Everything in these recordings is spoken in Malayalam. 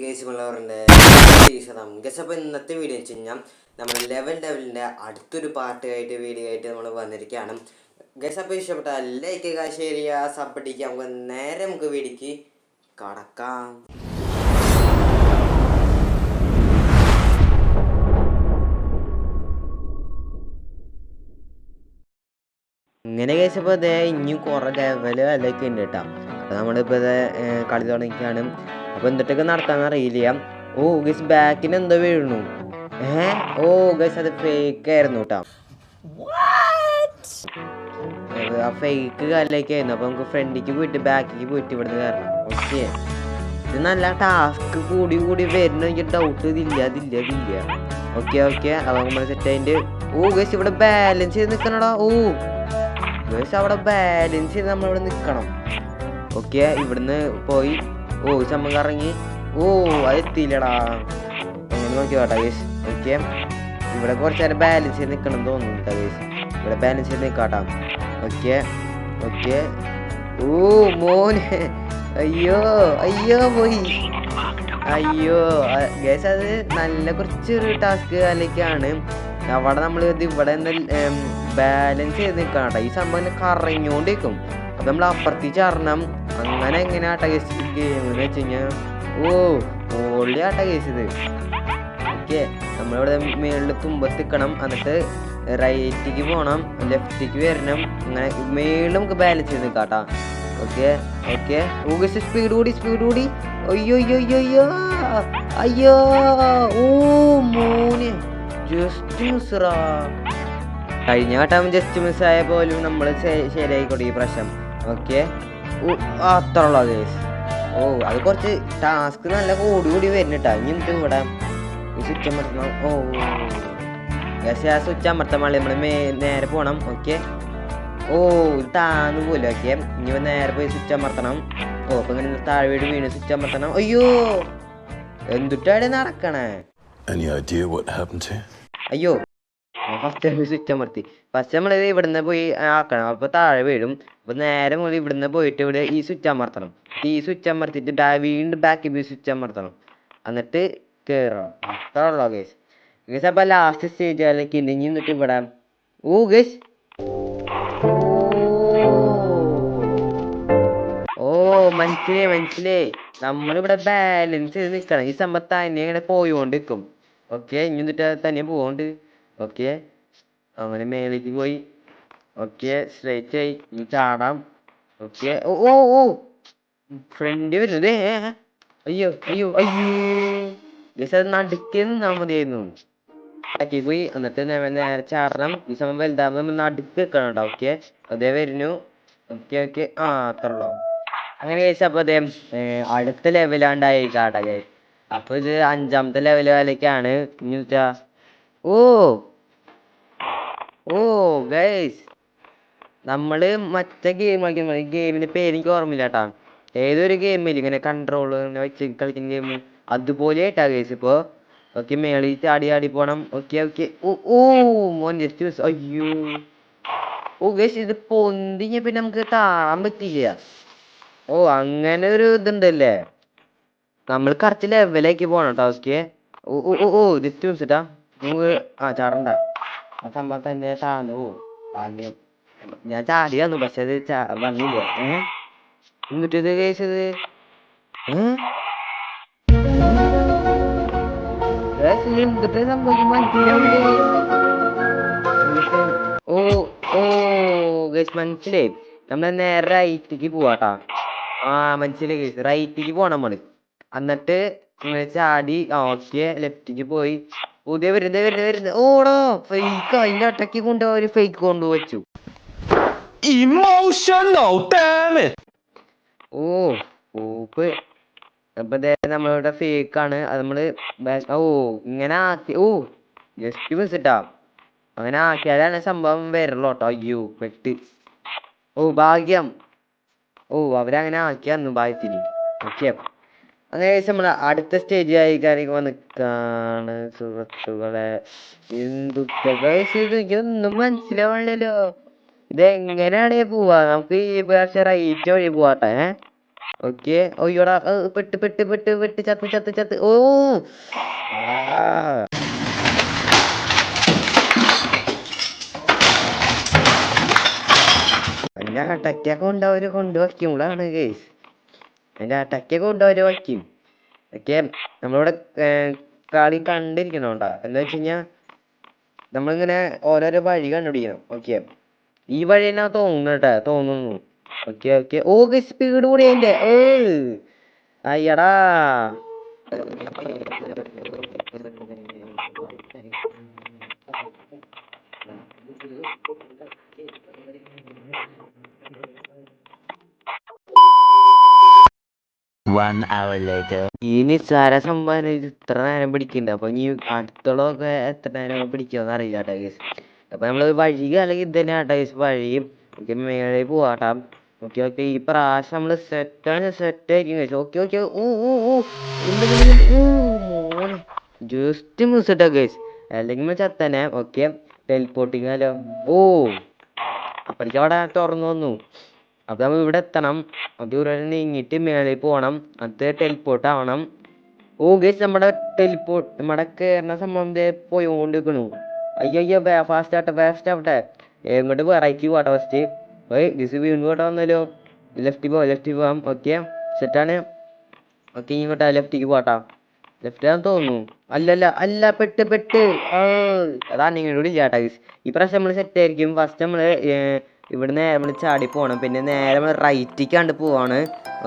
കേസുള്ളവരുടെ അപ്പോൾ ഇന്നത്തെ വീഡിയോ വെച്ച് കഴിഞ്ഞാൽ നമ്മൾ ലെവലിൻ്റെ അടുത്തൊരു പാർട്ടായിട്ട് വീഡിയോ ആയിട്ട് നമ്മൾ വന്നിരിക്കുകയാണ്. ഗസ് അപ്പോൾ ഇഷ്ടപ്പെട്ടാൽ ലൈക്ക് ചെയ്യുക, ഷെയർ ചെയ്യുക, സപ്പോർട്ട് ചെയ്യുക. നമുക്ക് വീഡിയോക്ക് കടക്കാം. ഇങ്ങനെ കേസപ്പോൾ ഇതേ ഇനിയും കുറേ ലെവല് അതിലേക്ക് ഉണ്ട് കേട്ടോ. അപ്പോൾ നമ്മളിപ്പോൾ ഇത് കളി തുടങ്ങിയാണ്. അപ്പോൾ എന്തിട്ടൊക്കെ നടക്കാമെന്ന് അറിയില്ല. ഓ ഗസ് ബാക്കിന് എന്തോ വീഴുന്നു. ഓ ഗസ് അത് ഫേക്ക് ആയിരുന്നു കേട്ടോ. ആ ഫേക്ക് കാലിലേക്കായിരുന്നു. അപ്പോൾ നമുക്ക് ഫ്രണ്ടിലേക്ക് പോയിട്ട് ബാക്കിലേക്ക് പോയിട്ട് ഇവിടുന്ന് കയറണം. ഓക്കെ, ഇത് നല്ല ടാസ്ക് കൂടി വരുന്നു. എനിക്ക് ഡൗട്ട് ഇതില്ല. ഓക്കെ അപ്പോൾ നമ്മൾ സെറ്റ് ആയിട്ട് ഓ ഗസ് ഇവിടെ ബാലൻസ് ചെയ്ത് നിൽക്കണടാ. ഓ ഗസ് അവിടെ ബാലൻസ് ചെയ്ത് നമ്മളിവിടെ നിൽക്കണം. ഓക്കെ, ഇവിടുന്ന് പോയി ഓ ചമ്മ ഇറങ്ങി. ഓ അത് എത്തിയില്ലടാ. അങ്ങനെ നോക്കി കേട്ടോ ഗേസ്. ഓക്കെ, ഇവിടെ കുറച്ച് നേരം ബാലൻസ് ചെയ്ത് നിൽക്കണം എന്ന് തോന്നുന്നു കേട്ടോ ഗേസ്. ഇവിടെ ബാലൻസ് ചെയ്ത് നിൽക്കാട്ടാ. ഓക്കെ ഓ മോനെ, അയ്യോ പോയി. ഗേസ് അത് നല്ല കുറച്ചൊരു ടാസ്ക് അതിലേക്കാണ്. അവിടെ നമ്മൾ ഇവിടെ ബാലൻസ് ചെയ്ത് നിൽക്കണം കേട്ടോ. ഈ സംഭവം കറങ്ങിക്കൊണ്ടിരിക്കും. അപ്പം നമ്മൾ അപ്പുറത്തേക്ക് ചാടണം. അങ്ങനെ എങ്ങനെയാട്ടാ കേസ് ഗെയിം എന്ന് വെച്ച് കഴിഞ്ഞാൽ ഓ പൊള്ളിയാട്ടാ കേസ് ഇത്. ഓക്കെ, നമ്മളിവിടെ മേളിൽ തുമ്പത്ത് നിൽക്കണം. എന്നിട്ട് റൈറ്റിക്ക് പോകണം, ലെഫ്റ്റിക്ക് വരണം. അങ്ങനെ മേളിൽ നമുക്ക് ബാലൻസ് ചെയ്ത് നിൽക്കാട്ടാ. ഓക്കെ ഓ ഗസ് സ്പീഡ് കൂടി. അയ്യോ ഓ മോനെ, ജസ്റ്റ് മിസ്റാ. കഴിഞ്ഞ വട്ടം ജസ്റ്റ് മിസ്സായ പോലും നമ്മൾ ശരിയായിക്കോട്ടെ ഈ പ്രശ്നം. ഓക്കെ, അത്ര ഉള്ള കേസ്. ഓ അത് കുറച്ച് ടാസ്ക് നല്ല കൂടി വരുന്നിട്ടാ. ഇനി എന്നിട്ട് ഇവിടെ സ്വിച്ച് അമർത്തണം. ഓ ഗസ് ആ സ്വിച്ച് അമർത്താൻ പാടില്ല, നമ്മൾ നേരെ പോകണം. ഓക്കെ, ഓ താന്ന് പോലെ. ഓക്കെ, ഇനി നേരെ പോയി സ്വിച്ച് അമർത്തണം. ഓ അപ്പൊ ഇങ്ങനെ താഴെ വീണ് സ്വിച്ച് അമർത്തണം. അയ്യോ എന്തുട്ടാടെ നടക്കണേ. അയ്യോ ഫസ്റ്റ് സ്വിച്ച് അമർത്തി. ഫസ്റ്റ് നമ്മൾ ഇവിടുന്ന് പോയി ആക്കണം. അപ്പോൾ താഴെ വീഴും. അപ്പോൾ നേരെ മുതൽ ഇവിടുന്ന് പോയിട്ട് ഇവിടെ ഈ സ്വിച്ച് അമർത്തണം. ഈ സ്വിച്ച് അമർത്തിയിട്ട് വീണ്ടും ബാക്കി പോയി സ്വിച്ച് അമർത്തണം. എന്നിട്ട് കയറണം. അത്ര ഉള്ളൂ ഗേസ്. ഗേസ് അപ്പോൾ ലാസ്റ്റ് സ്റ്റേജിലേക്ക് ഇനി എന്നിട്ട് ഇവിടെ ഓ ഗേസ് ഓ മനസ്സിലായി. നമ്മളിവിടെ ബാലൻസ് ചെയ്ത് നിൽക്കണം. ഈ സംഭവം തന്നെ ഇങ്ങനെ പോയിക്കൊണ്ടിരിക്കും. ഓക്കെ, ഇനി എന്നിട്ട് തന്നെ പോകണ്ട്. ഓക്കെ, അങ്ങനെ മേലേക്ക് പോയി. ഓക്കെ, സ്ട്രൈറ്റ് ആയി ഇനി ചാടാം. ഓക്കെ ഓ ഫ്രണ്ട് വരുന്നത്. അയ്യോ ജസ്റ്റ് അത് നടുക്ക് നിന്നാൽ മതിയായിരുന്നു. ബാക്കി പോയി എന്നിട്ട് നേരെ ചാടണം. ഈ സമയം വലുതാകുമ്പോൾ നമ്മൾ നടുക്ക് വെക്കണം കേട്ടോ. ഓക്കെ അതേ വരുന്നു. ഓക്കെ അത്ര ഉള്ളൂ. അങ്ങനെ കഴിച്ചാൽ അപ്പോൾ അതേ അടുത്ത ലെവലാണ്ടായി കാട്ടാ. അപ്പോൾ ഇത് 5ാമത്തെ ലെവലിലേക്കാണ്. ഇനി വെച്ചാ ഓ ഗൈസ് നമ്മള് മറ്റേ ഗെയിം കളിക്കുന്ന ഗെയിമിന്റെ പേര് എനിക്ക് ഓർമ്മയില്ല കേട്ടാ. ഏതൊരു ഗെയിമില്ല ഇങ്ങനെ കൺട്രോള് വെച്ച് കളിക്കുന്ന ഗെയിം അതുപോലെ ആയിട്ടാ ഗൈസ്. ഇപ്പൊ ഓക്കെ, മേളിൽ ചാടി പോണം. ഓക്കെ ഓ മോൻ ജസ്റ്റ് മിസ്. അയ്യോ ഓ ഗൈസ് ഇത് പൊന്തിഞ്ഞ പിന്നെ നമുക്ക് താഴാൻ പറ്റില്ല. ഓ അങ്ങനെ ഒരു ഇതുണ്ടല്ലേ. നമ്മൾ കറക്റ്റ് ലെവലേക്ക് പോണം കേട്ടോ. ഓക്കെ ഓ ജസ്റ്റ് മിസ്ട്ടാ. നമുക്ക് ചാടണ്ട. ആ സംഭവം തന്നെ താന്നു ഭാഗ്യം. ഞാൻ ചാടി വന്നു, പക്ഷെ അത് വന്നില്ല. എന്നിട്ട് ഇത് കഴിച്ചത് എന്തൊക്കെ സംഭവിക്കും മനസ്സിലാവില്ലേ. ഓ ഗൈസ് മനസ്സിലായി. നമ്മൾ നേരെ റൈറ്റിക്ക് പോവാട്ടാ. മനസ്സിലായി ഗൈസ്, റൈറ്റിക്ക് പോണം നമ്മള്. എന്നിട്ട് ഇങ്ങനെ ചാടി ഓക്കെ ലെഫ്റ്റിക്ക് പോയി. പുതിയ വരുന്നത് ഓടോ ഫേക്ക്. അതിന്റെ അട്ടക്ക് കൊണ്ട് ഒരു ഫേക്ക് കൊണ്ടുവച്ചു. ഓ ഓപ്പ്. അപ്പൊ നമ്മളിവിടെ ഫേക്കാണ്. അത് നമ്മള് ഇങ്ങനെ ആക്കി. ജസ്റ്റ് മിസ്സിട്ടാ. അങ്ങനെ ആക്കിയാലാണ് സംഭവം വരുള്ളൂ കേട്ടോ. അയ്യോ പെട്ട്. ഭാഗ്യം. അവരങ്ങനെ ആക്കി തന്നു ഭാഗ്യത്തിന്. ഓക്കെ, അങ്ങനെ നമ്മൾ അടുത്ത സ്റ്റേജ് ആയി കാര്യങ്ങൾ നിൽക്കാണ് സുഹൃത്തുക്കളെ. എനിക്കൊന്നും മനസ്സിലാവണല്ലോ. ഇതെങ്ങനെയാണേ പോവാ. നമുക്ക് ഈ പ്രാവശ്യം റൈറ്റ് വഴി പോവാട്ടെ. ഓക്കെ. ഒയ്യോടാ, പെട്ട് പെട്ട് പെട്ട് പെട്ട് ചത്ത് ചത്ത് ചത്ത്. ഓ ആ. അതിൻ്റെ അട്ടക്കൊക്കെ കൊണ്ടവര് കൊണ്ടുവയ്ക്കുമ്പോഴാണ് കേസ്. അതിൻ്റെ അട്ടക്കൊക്കെ കൊണ്ടവര് വയ്ക്കും. ഒക്കെ നമ്മളിവിടെ കളി കണ്ടിരിക്കണോണ്ടാ. എന്താ വെച്ച് കഴിഞ്ഞാൽ നമ്മളിങ്ങനെ ഓരോരോ വഴി കണ്ടുപിടിക്കണം. ഓക്കെ, ഈ വഴി തന്നെ തോന്നുന്നു തോന്നുന്നു. Okay okay. ഓ സ്പീഡ് കൂടി അതിൻ്റെ. അയ്യടാ. ഈ നിസ്സാര സംഭവം ഇത്ര നേരം പിടിക്കുന്നുണ്ട്. അപ്പൊ ഇനി അടുത്തുള്ളതൊക്കെ എത്ര നേരം പിടിക്കുമെന്ന് അറിയില്ല കേട്ടോ ഗൈസ്. അപ്പൊ നമ്മള് വഴി അല്ലെങ്കിൽ ഇത് തന്നെ കേട്ടോ ഗൈസ്, വഴിയും ഓക്കെ മേളിൽ പോവാട്ടാ. Okay okay. ഈ പ്രാവശ്യം നമ്മള് സെറ്റ് ആയിരിക്കും ഗൈസ്. Okay okay. മോനെ ജസ്റ്റ് മിസ് ഇട്ടാ ഗൈസ്, അല്ലെങ്കിൽ ചത്തനെ. ഓക്കെ, ടെലിപ്പോർട്ടിങ്ങാലോ. ഓ അപ്പഴേക്കും അവിടെ തുറന്നു വന്നു. അപ്പൊ നമ്മൾ ഇവിടെ എത്തണം. അത് ഇവിടെ നീങ്ങിട്ട് മേളിൽ പോകണം. അത് ടെലിപ്പോർട്ട് ആവണം. ഓ ഗൈസ്, നമ്മുടെ ടെലിപ്പോർട്ട് നമ്മുടെ കേറുന്ന സംഭവം പോയിക്കൊണ്ടിരിക്കണു. അയ്യോ ഫാസ്റ്റ് ആവട്ടെ. എങ്ങോട്ട് വെറൈറ്റി പോട്ടെ ഫസ്റ്റ്. ഗിസ് വീണ്ടും പോട്ടെ വന്നല്ലോ. ലെഫ്റ്റ് പോവാം. ഓക്കെ, സെറ്റാണ്. ഓക്കെ, ഇങ്ങോട്ടാ ലെഫ്റ്റിക്ക് പോട്ടാ. ലെഫ്റ്റ് ആണെന്ന് തോന്നുന്നു. അല്ല പെട്ട്. അതാ നിങ്ങളോട് ഇല്ലാട്ടാ ഗൈസ്. ഈ പ്രാവശ്യം നമ്മൾ സെറ്റ് ആയിരിക്കും. ഫസ്റ്റ് നമ്മള് ഇവിടുന്ന് നമ്മൾ ചാടി പോകണം. പിന്നെ നേരെ നമ്മൾ റൈറ്റിക്ക് കണ്ട് പോവാണ്.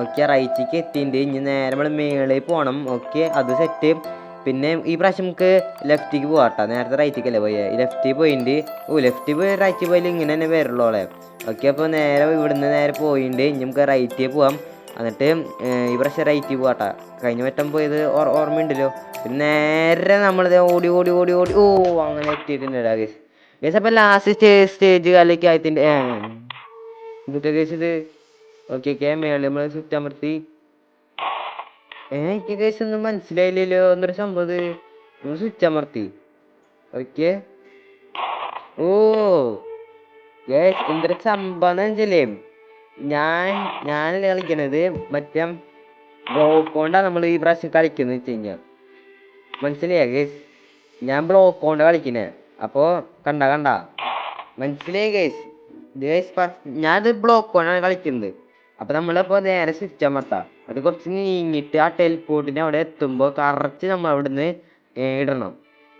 ഓക്കെ, റൈറ്റിക്ക് എത്തിയിട്ടുണ്ട്. ഇനി നേരെ നമ്മൾ മേളിൽ പോകണം. ഓക്കെ, അത് സെറ്റ്. പിന്നെ ഈ പ്രാവശ്യം നമുക്ക് ലെഫ്റ്റിക്ക് പോകാട്ടോ. നേരത്തെ റൈറ്റിക്കല്ലേ പോയേ, ലെഫ്റ്റിൽ പോയിട്ടുണ്ട്. ലെഫ്റ്റിൽ പോയി റൈറ്റിൽ പോയാലും ഇങ്ങനെ തന്നെ വരുള്ളൂളെ. ഓക്കെ, അപ്പോൾ നേരെ ഇവിടുന്ന് നേരെ പോയിട്ടുണ്ട്. ഇനി നമുക്ക് റൈറ്റിൽ പോവാം. എന്നിട്ട് ഈ പ്രാവശ്യം റൈറ്റിൽ പോകാട്ടാ. കഴിഞ്ഞ വട്ടം പോയത് ഓർമ്മയുണ്ടല്ലോ. പിന്നെ നേരെ നമ്മളിത് ഓടി അങ്ങനെ എത്തിയിട്ടുണ്ട് ഗൈസ്. ഗൈസ് അപ്പം ലാസ്റ്റ് സ്റ്റേജ് കാലൊക്കെ ആയിട്ടുണ്ട്. എന്നിട്ട് ഗൈസ് ഇത് ഓക്കെ മേളിൽ നമ്മൾ സ്വിച്ച് അമർത്തി. എനിക്ക് ഗൈസ് ഒന്നും മനസ്സിലായില്ലല്ലോ. എന്നൊരു സംഭവം നമ്മൾ സ്വിച്ച് അമർത്തി. ഓക്കെ. ഓ ഗൈസ് എന്തൊരു സംഭവം വെച്ചല്ലേ, ഞാനല്ലേ കളിക്കണത് മറ്റേ ബ്ലോക്ക് കൊണ്ടാണ് നമ്മൾ ഈ പ്രാവശ്യം കളിക്കുന്നത് വെച്ച് കഴിഞ്ഞാൽ. മനസ്സിലായ ഗൈസ്, ഞാൻ ബ്ലോക്ക് കൊണ്ട് കളിക്കുന്നത്. അപ്പോൾ കണ്ട മനസ്സിലായി ഗൈസ്. ഞാനത് ബ്ലോക്ക് കൊണ്ടാണ് കളിക്കുന്നത്. അപ്പോൾ നമ്മളിപ്പോൾ നേരെ സ്വിച്ച് അമർത്താം. അത് കുറച്ച് നീങ്ങിയിട്ട് ആ ടെലിപ്പോർട്ടിന് അവിടെ എത്തുമ്പോൾ കറച്ച് നമ്മൾ അവിടുന്ന് ഇടണം.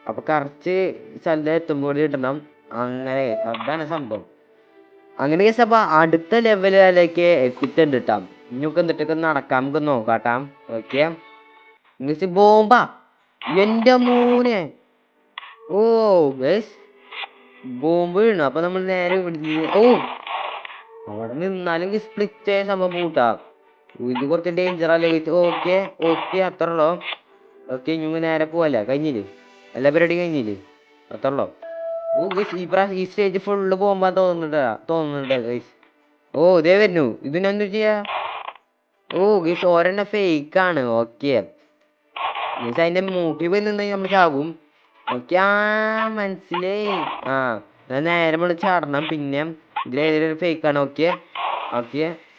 അപ്പോൾ കറച്ച് സ്ഥലത്ത് എത്തുമ്പോൾ ഇടണം. അങ്ങനെ അതാണ് സംഭവം. അങ്ങനെ കേസ് അപ്പൊ അടുത്ത ലെവലിലേക്ക് എത്തിയിട്ടുണ്ട് കേട്ടാ. ഇനിയൊക്കെ എന്നിട്ടൊക്കെ നടക്കാം, നമുക്ക് നോക്കാട്ടാം. ഓക്കെ, ബോംബാ എന്റെ മോനെ. ഓ ഗൈസ്, ബോംബ് വീണു. അപ്പൊ നമ്മൾ നേരെ അവിടെ നിന്നാലും സ്പ്ലിറ്റ് ആയ സംഭവം കൂട്ടാ. ഇത് കുറച്ച് ഡേഞ്ചർ അല്ലേ ഗൈസ്. ഓക്കെ അത്ര ഉള്ളോ. ഓക്കെ, ഇനി നേരെ പോവല്ലേ, കഴിഞ്ഞില്ലേ എല്ലാ പരിപാടിയും കഴിഞ്ഞില്ലേ, അത്ര ഉള്ളോ. ഈ സ്റ്റേജ് ഫുള്ള് പോകുമ്പോ തോന്നുന്നുണ്ട് ഗൈസ്. ഇതേ വരുന്നു. ഇത് ഞാൻ എന്താ ചെയ്യാ? ഗൈസ് ഒരെണ്ണ ഫേക്ക് ആണ്. ഓക്കെ ഗൈസ്, അതിന്റെ മൂട്ടിൽ പോയി നിന്ന് നമ്മൾ ചാവും. ഓക്കെ, മനസ്സിലായി. നേരെ നമ്മൾ ചാടണം. പിന്നെ ഇതിലേതൊരു ഫേക്ക് ആണ്. ഓക്കെ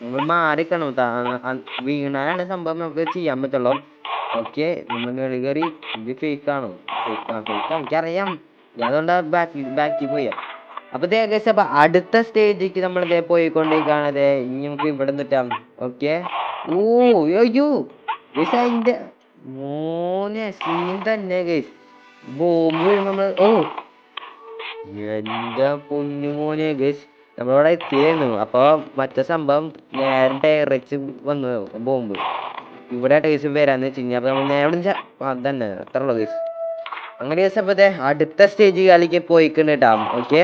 നമ്മൾ മാറിക്കണം. വീണാലാണ് സംഭവം നമുക്ക് ചെയ്യാൻ പറ്റുള്ളൂ. ഓക്കെ, നമ്മൾ കയറി ഇത് ഫേക്ക് ആണോ? ഫേക്ക് എനിക്കറിയാം, അതുകൊണ്ടാ ബാക്കി പോയ. അപ്പൊ ഗൈസ് അപ്പൊ അടുത്ത സ്റ്റേജിക്ക് നമ്മൾ പോയിക്കൊണ്ടിരിക്കുകയാണ്. ഇനി നമുക്ക് ഇവിടെ നിന്നിട്ടാം. ഓക്കെ. അയ്യോ ഗൈസ്, അതിന്റെ മോനെ സീൻ തന്നെ ഗൈസ്. ബോംബ് നമ്മൾ എന്റെ പൊന്നു മോനെ ഗൈസ്, നമ്മളവിടെ എത്തിയായിരുന്നു. അപ്പൊ മറ്റേ സംഭവം നേരെ ഡയറക്റ്റ് വന്നു ബോംബ് ഇവിടെ ഗൈസ് വരാന്ന് വെച്ച് കഴിഞ്ഞാൽ. അപ്പൊ നമ്മൾ നേരെ അതന്നെ അത്ര ഉള്ളു ഗൈസ്. അങ്ങനെ ഗൈസ് അപ്പൊ അടുത്ത സ്റ്റേജ് കളിക്ക് പോയിക്കണ് കേട്ടാ. ഓക്കെ,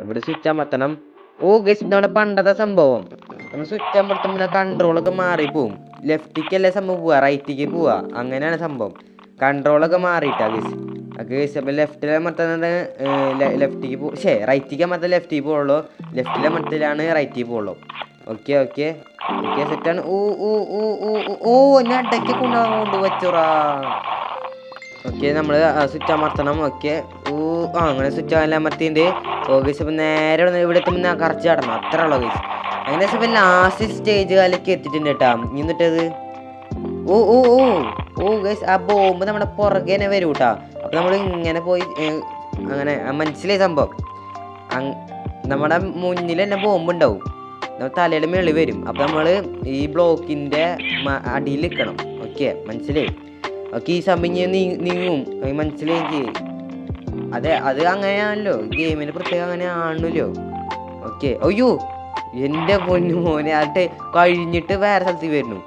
ഇവിടെ സ്വിച്ച് അമർത്തണം. ഗൈസ് നമ്മുടെ പണ്ടത്തെ സംഭവം, നമ്മൾ സ്വിച്ച് അമർത്തുമ്പോൾ കൺട്രോളൊക്കെ മാറിപ്പോവും. ലെഫ്റ്റിക്കല്ലേ സംഭവം പോവാ, റൈറ്റിക്ക് പോവാ, അങ്ങനെയാണ് സംഭവം. കൺട്രോളൊക്കെ മാറിയിട്ടാ ഗൈസ്. ഗൈസ് അപ്പൊ ലെഫ്റ്റിലെ അമർത്തുന്നത് ലെഫ്റ്റിക്ക് റൈറ്റിക്ക് അമർത്താൻ ലെഫ്റ്റിക്ക് പോവുള്ളൂ, ലെഫ്റ്റിലെ അമർത്തലാണ് റൈറ്റിക്ക് പോവുള്ളൂ. ഓക്കെ സെറ്റാണ്. ഞാൻ ഇടയ്ക്ക് കൊണ്ടു വച്ചോറാ. ഓക്കെ, നമ്മൾ സ്വിച്ച് അമർത്തണം. ഓക്കെ, അങ്ങനെ സ്വിച്ച് അമർത്തിണ്ട്. ഗൈസ് അപ്പം നേരെ ഇവിടെ എത്തുമ്പോൾ കറച്ച് ചാടണം, അത്ര ഉള്ളൂ ഗൈസ്. അങ്ങനെ ഇപ്പൊ ലാസ്റ്റ് സ്റ്റേജ് കാലൊക്കെ എത്തിയിട്ടുണ്ട് കേട്ടാ. എന്നിട്ടത് ഓ ഓ ഓ ഓ ഗൈസ് ആ ബോംബ് നമ്മുടെ പുറകെ തന്നെ വരും കേട്ടാ. അപ്പൊ നമ്മൾ ഇങ്ങനെ പോയി അങ്ങനെ മനസ്സിലായ സംഭവം. നമ്മുടെ മുന്നിൽ തന്നെ ബോംബ് ഉണ്ടാവും, നമ്മൾ തലയുടെ മേളിൽ വരും. അപ്പൊ നമ്മള് ഈ ബ്ലോക്കിന്റെ അടിയിൽ നിൽക്കണം. ഓക്കെ, മനസ്സിലായി? ഓക്കെ, ഈ സമയം നീങ്ങും, മനസ്സിലായി? അതെ, അത് അങ്ങനെയാണല്ലോ, ഗെയിമിന് പ്രത്യേകം അങ്ങനെ ആണല്ലോ. ഓക്കെ, അയ്യോ എന്റെ പൊന്നു മോനെ, ആട്ടെ കഴിഞ്ഞിട്ട് വേറെ സ്ഥലത്ത് വരുന്നു.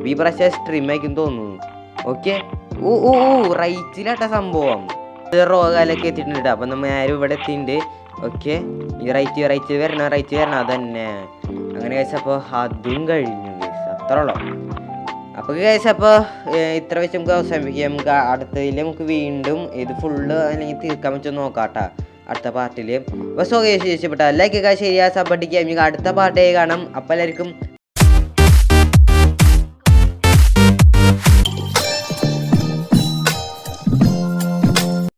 ഈ പ്രാവശ്യം സ്ട്രീം ആയിരിക്കും തോന്നുന്നു. ഓക്കെ, ഓ ഓ ഓ റൈറ്റിലാട്ട സംഭവം. റോഗാലൊക്കെ എത്തിയിട്ടുണ്ട്. അപ്പൊ നമ്മ ആരും ഇവിടെ എത്തിയിട്ടുണ്ട്. ഓക്കെ, ഈ റൈറ്റ് വരണം അതന്നെ. അങ്ങനെ കഴിച്ചപ്പോൾ അതും കഴിഞ്ഞു കേസ്, അത്ര ഉള്ളു. അപ്പോൾ കേസ് അപ്പോൾ ഇത്ര വെച്ച് നമുക്ക് അവസാനിപ്പിക്കാം. നമുക്ക് അടുത്തതിൽ നമുക്ക് വീണ്ടും ഇത് ഫുള്ള് അല്ലെങ്കിൽ തീർക്കാൻ പറ്റുമോ നോക്കാട്ടാ അടുത്ത പാർട്ടിൽ. അപ്പോൾ സോ കേസ് ഇഷ്ടപ്പെട്ടാൽ ലൈക്ക് ഒക്കെ ശരിയാ, സബ് അടിക്കുക. അടുത്ത പാർട്ടിയായി കാണാം. അപ്പോൾ എല്ലാവർക്കും